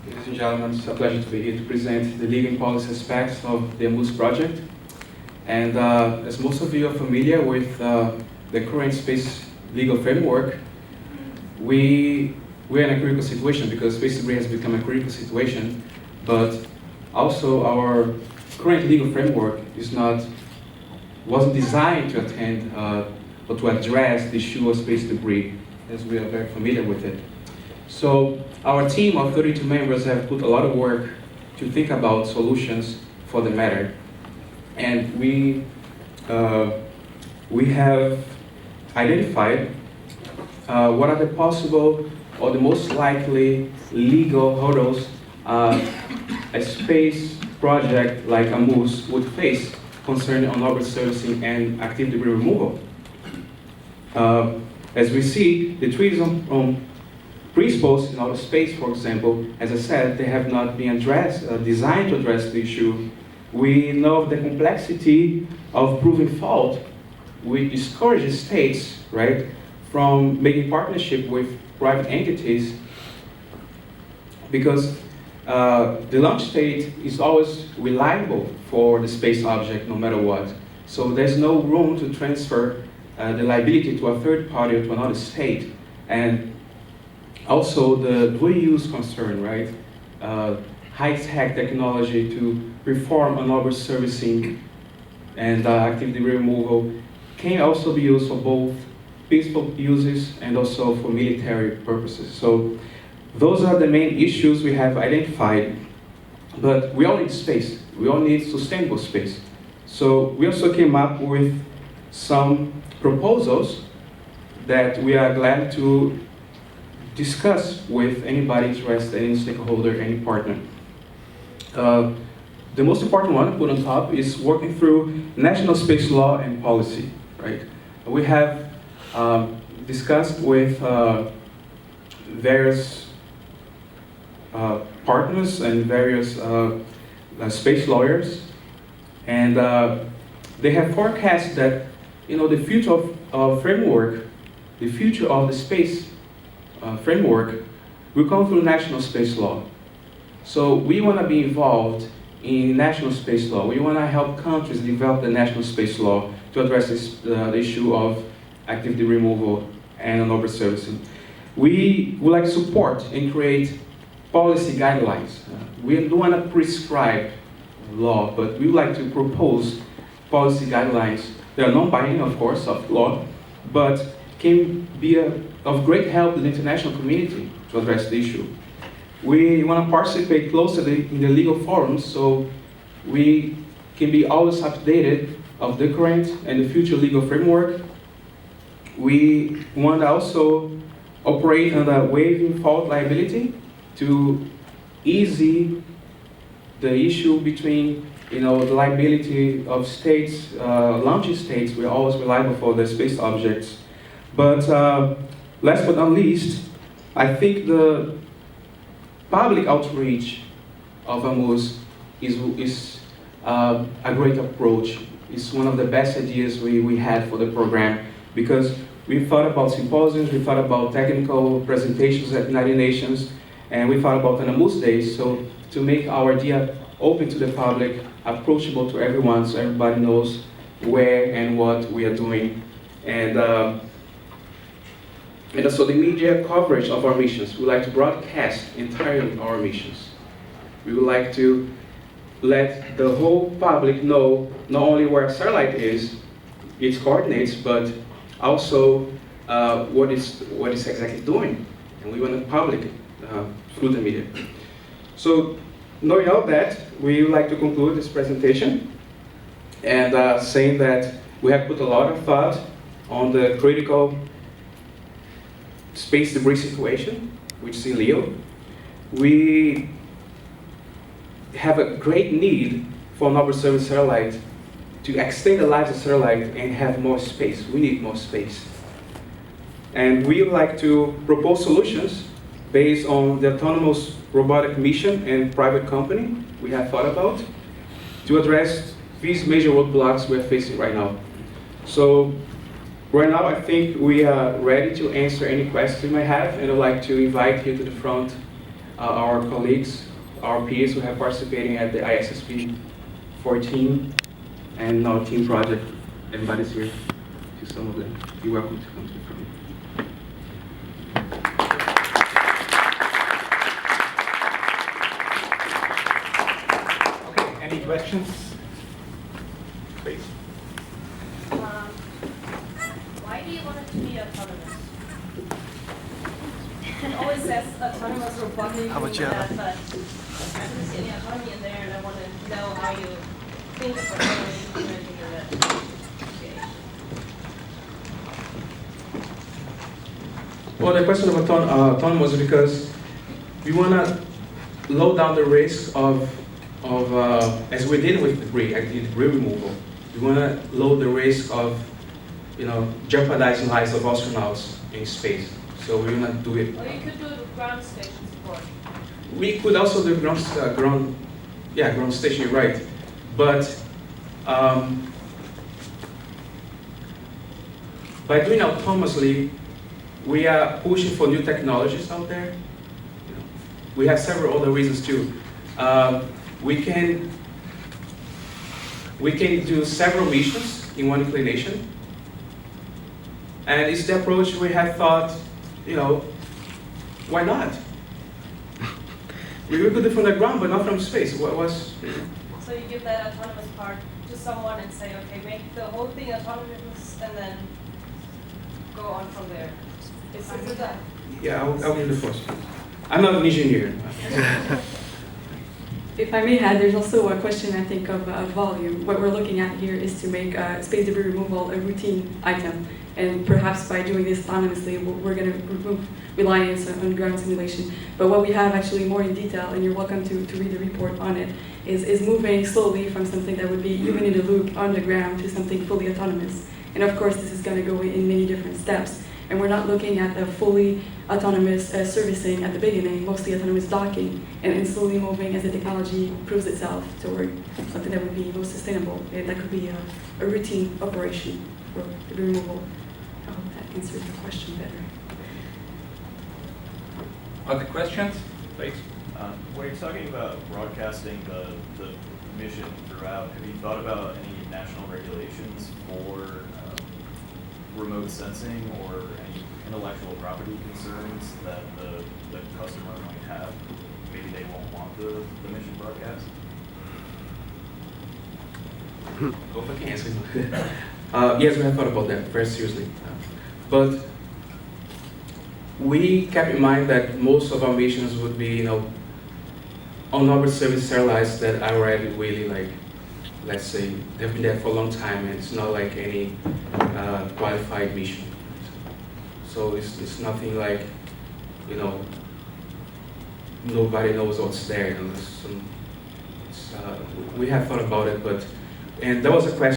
Ladies and gentlemen, it's a pleasure to be here to present the legal and policy aspects of the AMOOS project. And as most of you are familiar with the current space legal framework, we're in a critical situation because space debris has become a critical situation, but also our current legal framework wasn't designed to attend or to address the issue of space debris, as we are very familiar with it. So our team of 32 members have put a lot of work to think about solutions for the matter. And we have identified what are the possible or the most likely legal hurdles a space project like AMOOS would face concerning on-orbit servicing and active debris removal. As we see, the treaties on principles in outer space, for example, as I said, they have not been designed to address the issue. We know the complexity of proving fault, which discourages states, right, from making partnership with private entities, because the launch state is always reliable for the space object, no matter what. So there's no room to transfer the liability to a third party or to another state. And also the dual use concern, right? High-tech technology to perform on-orbit servicing and active debris removal can also be used for both peaceful uses and also for military purposes. So those are the main issues we have identified. But we all need space. We all need sustainable space. So we also came up with some proposals that we are glad to discuss with anybody interested, any stakeholder, any partner. The most important one put on top is working through national space law and policy, right? We have discussed with various partners and various space lawyers, and they have forecast that the future of framework, the future of the space framework will come through national space law. So we want to be involved in national space law. We want to help countries develop the national space law to address the issue of active debris removal and on-orbit servicing. We would like to support and create policy guidelines. We don't want to prescribe law, but we would like to propose policy guidelines. They are non-binding, of course, of law, but can be of great help to the international community to address the issue. We want to participate closely in the legal forums so we can be always updated of the current and the future legal framework. We want to also operate under waiving fault liability to ease the issue between the liability of states, launching states. We're always reliable for the space objects. But last but not least, I think the public outreach of AMOOS is a great approach. It's one of the best ideas we had for the program, because we thought about symposiums, we thought about technical presentations at United Nations, and we thought about an AMOOS Day, so to make our idea open to the public, approachable to everyone, so everybody knows where and what we are doing. And also the media coverage of our missions. We would like to broadcast entirely our missions. We would like to let the whole public know not only where a satellite is, its coordinates, but also what it's exactly doing. And we want the public through the media. So knowing all that, we would like to conclude this presentation and saying that we have put a lot of thought on the critical space debris situation, which is in LEO. We have a great need for an on-orbit service satellite to extend the life of the satellite and have more space. We need more space. And we would like to propose solutions based on the autonomous robotic mission and private company we have thought about to address these major roadblocks we're facing right now. So right now, I think we are ready to answer any questions you may have, and I'd like to invite you to the front our colleagues, our peers who have participating at the ISSP14 and our team project. Everybody's here. To some of them. You're welcome to come to the front. Okay, any questions? Please. Why do you want it to be autonomous? It always says autonomous robotic and that, but I don't see any autonomy in there, and I want to know how you think of autonomy when you're thinking of that. Well, the question of autonomous is because we want to low down the risk of as we did with debris removal. We want to lower the risk of, jeopardizing lives of astronauts in space. So we want to do it. Or you could do it with ground station support. We could also do ground station, you're right. But by doing autonomously, we are pushing for new technologies out there. We have several other reasons too. We can do several missions in one inclination. And it's the approach we have thought, why not? We could do it from the ground, but not from space. What was? So you give that autonomous part to someone and say, okay, make the whole thing autonomous, and then go on from there. Is it that? Yeah, I'll give the first. I'm not an engineer. If I may add, there's also a question, I think, of volume. What we're looking at here is to make space debris removal a routine item. And perhaps by doing this autonomously, we're going to remove reliance on ground simulation. But what we have actually more in detail, and you're welcome to read the report on it, is moving slowly from something that would be human in the loop on the ground to something fully autonomous. And of course, this is going to go in many different steps. And we're not looking at the fully autonomous servicing at the beginning, mostly autonomous docking, and slowly moving as the technology proves itself toward something that would be most sustainable. And that could be a routine operation for the removal. I hope that answers the question better. Other questions? Please. When you're talking about broadcasting the mission throughout, have you thought about any national regulations for remote sensing or any intellectual property concerns that the customer might have? Maybe they won't want the mission broadcast? Hope I can answer. Yes, we have thought about that very seriously. But we kept in mind that most of our missions would be, on-orbit service satellites that are already really let's say, they've been there for a long time, and it's not like any qualified mission. So it's nothing like, nobody knows what's there. We have thought about it, and there was a question.